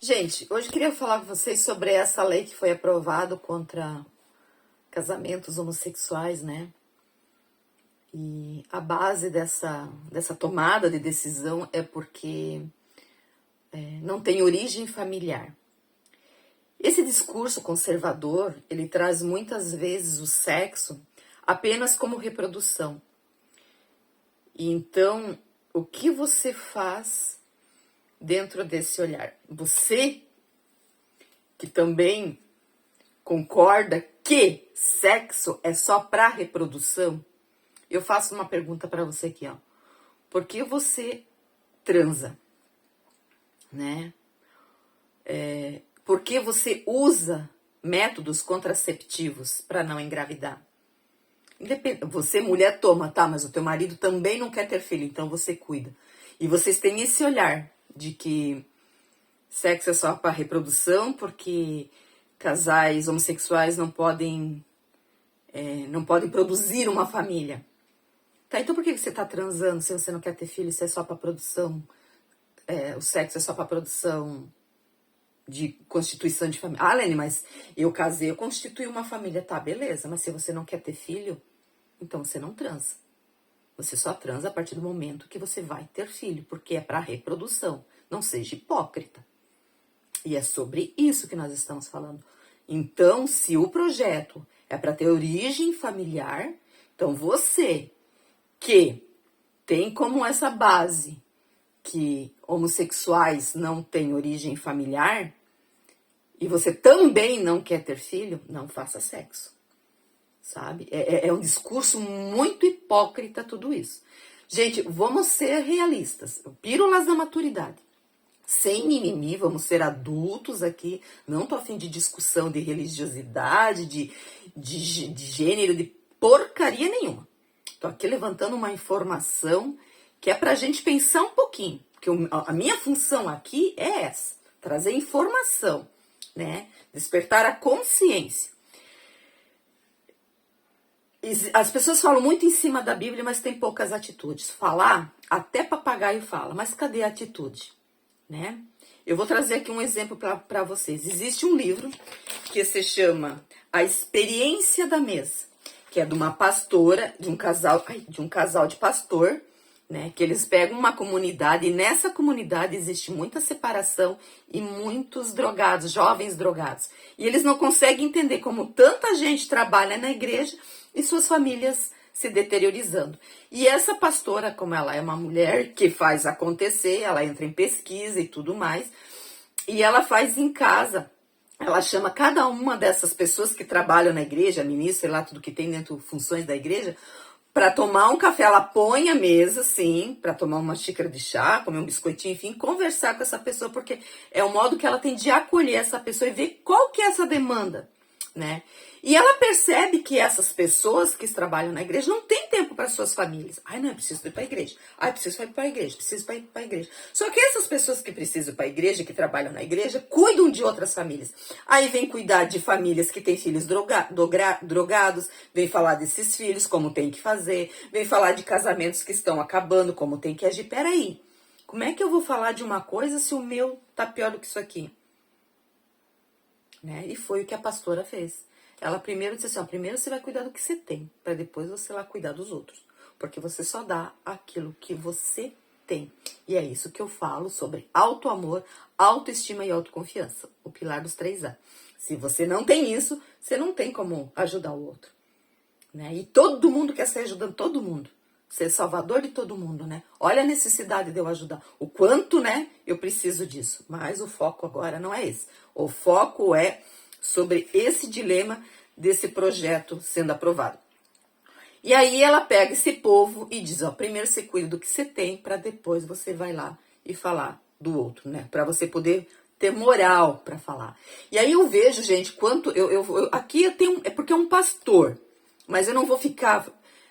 Gente, hoje eu queria falar com vocês sobre essa lei que foi aprovada contra casamentos homossexuais, né? E a base dessa tomada de decisão é porque não tem origem familiar. Esse discurso conservador, ele traz muitas vezes o sexo apenas como reprodução. E então, o que você faz dentro desse olhar? Você que também concorda que sexo é só para reprodução? Eu faço uma pergunta para você aqui, ó. Por que você transa, né? Por que você usa métodos contraceptivos para não engravidar? Você, mulher, toma, tá? Mas o teu marido também não quer ter filho, então você cuida. E vocês têm esse olhar de que sexo é só para reprodução, porque casais homossexuais não podem produzir uma família. Tá, então por que você tá transando se você não quer ter filho, se é só para produção? O sexo é só para produção de constituição de família. Ah, Lene, mas eu casei, eu constituí uma família. Tá, beleza, mas se você não quer ter filho, então você não transa. Você só transa a partir do momento que você vai ter filho, porque é para reprodução. Não seja hipócrita. E é sobre isso que nós estamos falando. Então, se o projeto é para ter origem familiar, então você que tem como essa base que homossexuais não têm origem familiar e você também não quer ter filho, não faça sexo, sabe? É um discurso muito hipócrita tudo isso. Gente, vamos ser realistas, pílulas da maturidade. Sem mimimi, vamos ser adultos aqui. Não tô a fim de discussão de religiosidade, de gênero, de porcaria nenhuma. Tô aqui levantando uma informação que é pra gente pensar um pouquinho. Porque a minha função aqui é essa, trazer informação, né? Despertar a consciência. As pessoas falam muito em cima da Bíblia, mas tem poucas atitudes. Falar, até papagaio fala, mas cadê a atitude? Né? Eu vou trazer aqui um exemplo para vocês. Existe um livro que se chama A Experiência da Mesa, que é de uma pastora, de um casal de pastor, né? Que eles pegam uma comunidade e nessa comunidade existe muita separação e muitos drogados, jovens drogados. E eles não conseguem entender como tanta gente trabalha na igreja e suas famílias se deteriorizando. E essa pastora, como ela é uma mulher que faz acontecer, ela entra em pesquisa e tudo mais, e ela faz em casa, ela chama cada uma dessas pessoas que trabalham na igreja, ministra, sei lá, tudo que tem dentro, funções da igreja, para tomar um café. Ela põe a mesa, sim, para tomar uma xícara de chá, comer um biscoitinho, enfim, conversar com essa pessoa, porque é o modo que ela tem de acolher essa pessoa e ver qual que é essa demanda, né? E ela percebe que essas pessoas que trabalham na igreja não têm tempo para suas famílias. Ai, não, eu preciso ir para a igreja. Ai, preciso ir para a igreja, preciso ir para a igreja. Só que essas pessoas que precisam ir para a igreja, que trabalham na igreja, cuidam de outras famílias. Aí vem cuidar de famílias que têm filhos drogados, vem falar desses filhos, como tem que fazer, vem falar de casamentos que estão acabando, como tem que agir. Peraí, como é que eu vou falar de uma coisa se o meu tá pior do que isso aqui? Né? E foi o que a pastora fez. Ela primeiro disse assim, ó, primeiro você vai cuidar do que você tem, para depois você lá cuidar dos outros. Porque você só dá aquilo que você tem. E é isso que eu falo sobre auto-amor, autoestima e autoconfiança. O pilar dos 3A. Se você não tem isso, você não tem como ajudar o outro. Né? E todo mundo quer ser ajudando todo mundo. Ser salvador de todo mundo, né? Olha a necessidade de eu ajudar. O quanto, né, eu preciso disso. Mas o foco agora não é esse. O foco é sobre esse dilema desse projeto sendo aprovado. E aí ela pega esse povo e diz, ó, primeiro você cuida do que você tem, para depois você vai lá e falar do outro, né? Para você poder ter moral para falar. E aí eu vejo, gente, quanto aqui eu tenho, é porque é um pastor, mas eu não vou ficar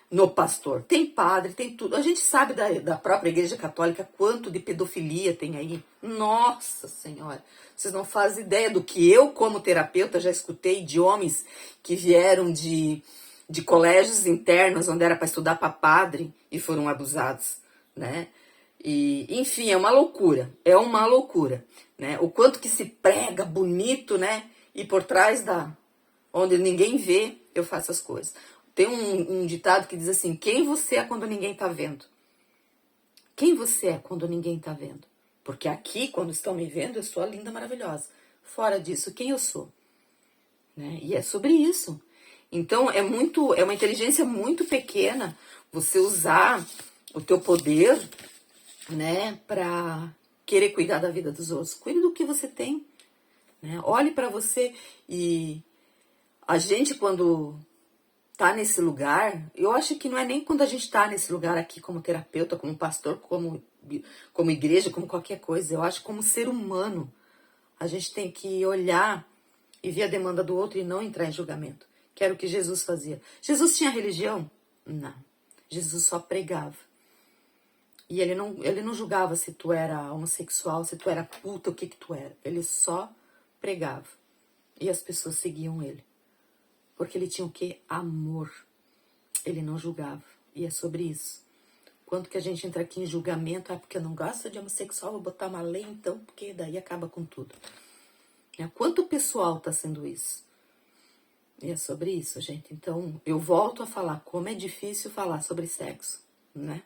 no pastor. Tem padre, tem tudo. A gente sabe da própria igreja católica quanto de pedofilia tem aí. Nossa Senhora, vocês não fazem ideia do que eu, como terapeuta, já escutei de homens que vieram de colégios internos, onde era para estudar para padre, e foram abusados, né? E, enfim, é uma loucura, né? O quanto que se prega bonito, né? E por trás onde ninguém vê, eu faço as coisas. Tem um ditado que diz assim: quem você é quando ninguém tá vendo? Quem você é quando ninguém tá vendo? Porque aqui, quando estão me vendo, eu sou a linda, maravilhosa. Fora disso, quem eu sou? Né? E é sobre isso. Então, é uma inteligência muito pequena você usar o teu poder, né, para querer cuidar da vida dos outros. Cuide do que você tem, né? Olhe para você. E a gente, quando tá nesse lugar, eu acho que não é nem quando a gente tá nesse lugar aqui como terapeuta, como pastor, como igreja, como qualquer coisa. Eu acho que como ser humano, a gente tem que olhar e ver a demanda do outro e não entrar em julgamento. Que era o que Jesus fazia. Jesus tinha religião? Não. Jesus só pregava. E ele não julgava se tu era homossexual, se tu era puta, o que tu era. Ele só pregava. E as pessoas seguiam ele. Porque ele tinha o quê? Amor. Ele não julgava. E é sobre isso. Quanto que a gente entra aqui em julgamento, porque eu não gosto de homossexual, vou botar uma lei então, porque daí acaba com tudo. Quanto pessoal tá sendo isso? E é sobre isso, gente. Então, eu volto a falar como é difícil falar sobre sexo, né?